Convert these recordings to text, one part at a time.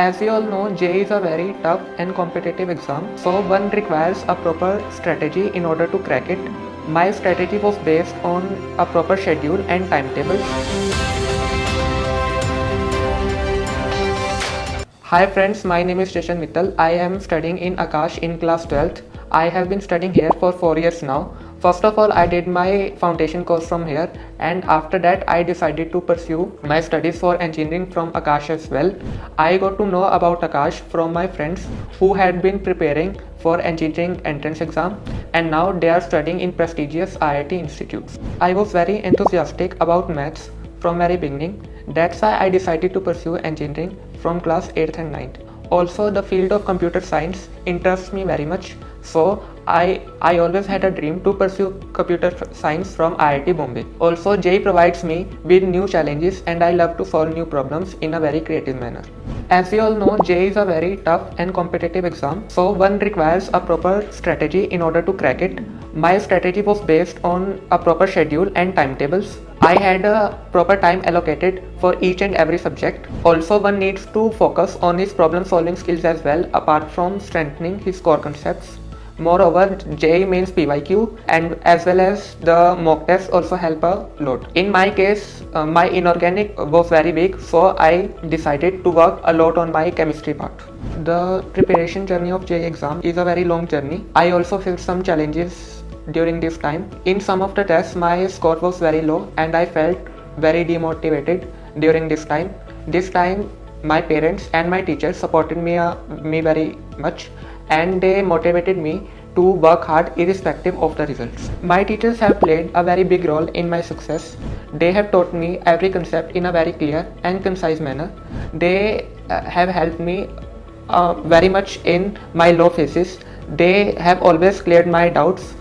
As we all know, JEE is a very tough and competitive exam, so one requires a proper strategy in order to crack it. My strategy was based on a proper schedule and timetable. Hi friends, my name is Jashan Mittal. I am studying in Akash in class 12th. I have been studying here for 4 years now. First of all, I did my foundation course from here, and after that I decided to pursue my studies for engineering from Akash as well. I got to know about Akash from my friends who had been preparing for engineering entrance exam, and now they are studying in prestigious IIT institutes. I was very enthusiastic about maths from very beginning. That's why I decided to pursue engineering from class 8th and 9th. Also, the field of computer science interests me very much, so I always had a dream to pursue computer science from IIT Bombay. Also, JEE provides me with new challenges and I love to solve new problems in a very creative manner. As we all know, JEE is a very tough and competitive exam, so one requires a proper strategy in order to crack it. My strategy was based on a proper schedule and timetables. I had a proper time allocated for each and every subject. Also, one needs to focus on his problem solving skills as well, apart from strengthening his core concepts. Moreover, JEE means PYQ and as well as the mock tests also help a lot. In my case, my inorganic was very weak, so I decided to work a lot on my chemistry part. The preparation journey of JEE exam is a very long journey. I also faced some challenges during this time. In some of the tests, my score was very low and I felt very demotivated during this time. This time, my parents and my teachers supported me very much, and they motivated me to work hard irrespective of the results. My teachers have played a very big role in my success. They have taught me every concept in a very clear and concise manner. They have helped me very much in my low phases. They have always cleared my doubts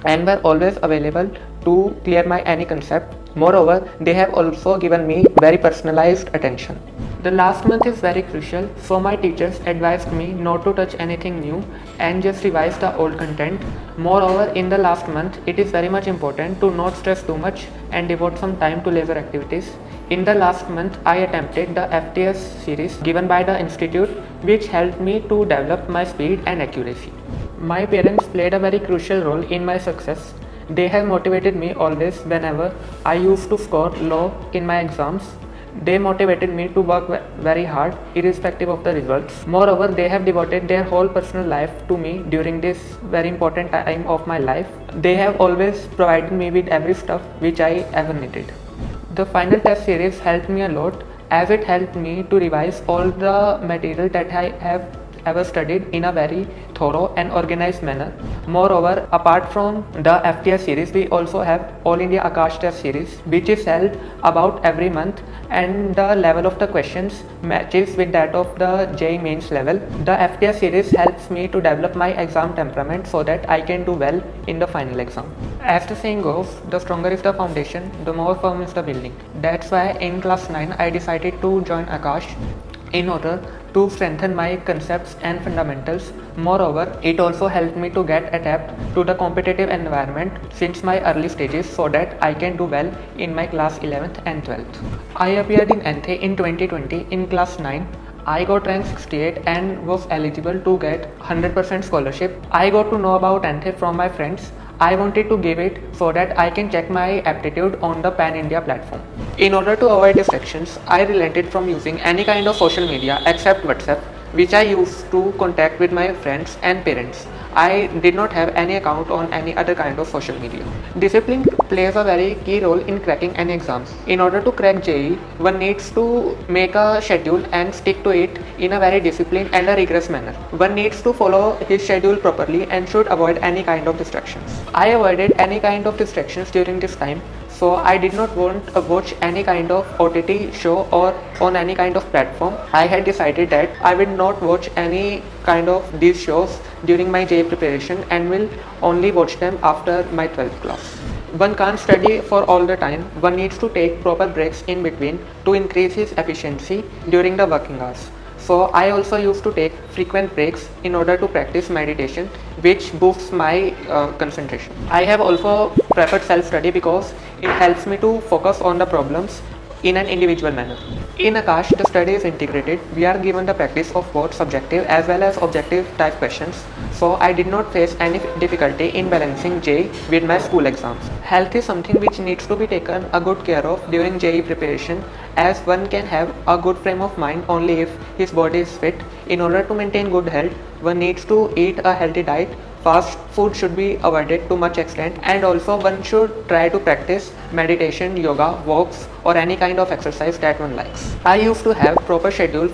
and were always available to clear my any concept. Moreover, they have also given me very personalized attention. The last month is very crucial, so my teachers advised me not to touch anything new and just revise the old content. Moreover, in the last month, it is very much important to not stress too much and devote some time to leisure activities. In the last month, I attempted the FTS series given by the institute, which helped me to develop my speed and accuracy. My parents played a very crucial role in my success. They have motivated me always whenever I used to score low in my exams. They motivated me to work very hard irrespective of the results. Moreover, they have devoted their whole personal life to me during this very important time of my life. They have always provided me with every stuff which I ever needed. The final test series helped me a lot as it helped me to revise all the material that I have ever studied in a very thorough and organized manner. Moreover, apart from the FTS series, we also have All India Akash Test series, which is held about every month, and the level of the questions matches with that of the JEE mains level. The FTS series helps me to develop my exam temperament so that I can do well in the final exam. As the saying goes, the stronger is the foundation, the more firm is the building. That's why in class 9 I decided to join Akash in order to strengthen my concepts and fundamentals. Moreover, it also helped me to get adapt to the competitive environment since my early stages so that I can do well in my class 11th and 12th. I appeared in NTHE in 2020 in class 9. I got rank 68 and was eligible to get 100% scholarship. I got to know about NTHE from my friends. I wanted to give it so that I can check my aptitude on the Pan India platform. In order to avoid distractions, I relented from using any kind of social media except WhatsApp, which I used to contact with my friends and parents. I did not have any account on any other kind of social media. Discipline plays a very key role in cracking any exams. In order to crack JEE, one needs to make a schedule and stick to it in a very disciplined and a rigorous manner. One needs to follow his schedule properly and should avoid any kind of distractions. I avoided any kind of distractions during this time, so I did not want to watch any kind of OTT show or on any kind of platform. I had decided that I will not watch any kind of these shows during my JEE preparation and will only watch them after my 12th class. One can't study for all the time. One needs to take proper breaks in between to increase his efficiency during the working hours. So I also used to take frequent breaks in order to practice meditation, which boosts my concentration. I have also preferred self-study because it helps me to focus on the problems in an individual manner. In Akash, the study is integrated. We are given the practice of both subjective as well as objective type questions, so I did not face any difficulty in balancing JEE with my school exams. Health is something which needs to be taken a good care of during JEE preparation, as one can have a good frame of mind only if his body is fit. In order to maintain good health, one needs to eat a healthy diet. Fast food should be avoided to much extent, and also one should try to practice meditation, yoga, walks, or any kind of exercise that one likes. I used to have proper schedule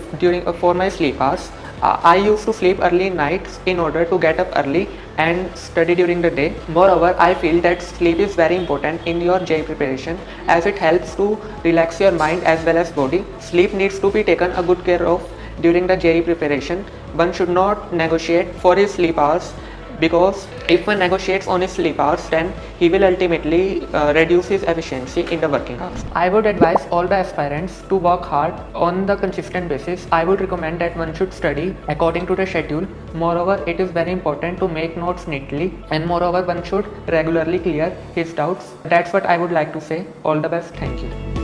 for my sleep hours. I used to sleep early nights in order to get up early and study during the day. Moreover, I feel that sleep is very important in your JEE preparation, as it helps to relax your mind as well as body. Sleep needs to be taken a good care of during the JEE preparation. One should not negotiate for his sleep hours, because if one negotiates on his sleep hours, then he will ultimately reduce his efficiency in the working hours. I would advise all the aspirants to work hard on the consistent basis. I would recommend that one should study according to the schedule. Moreover, it is very important to make notes neatly, and moreover, one should regularly clear his doubts. That's what I would like to say. All the best. Thank you.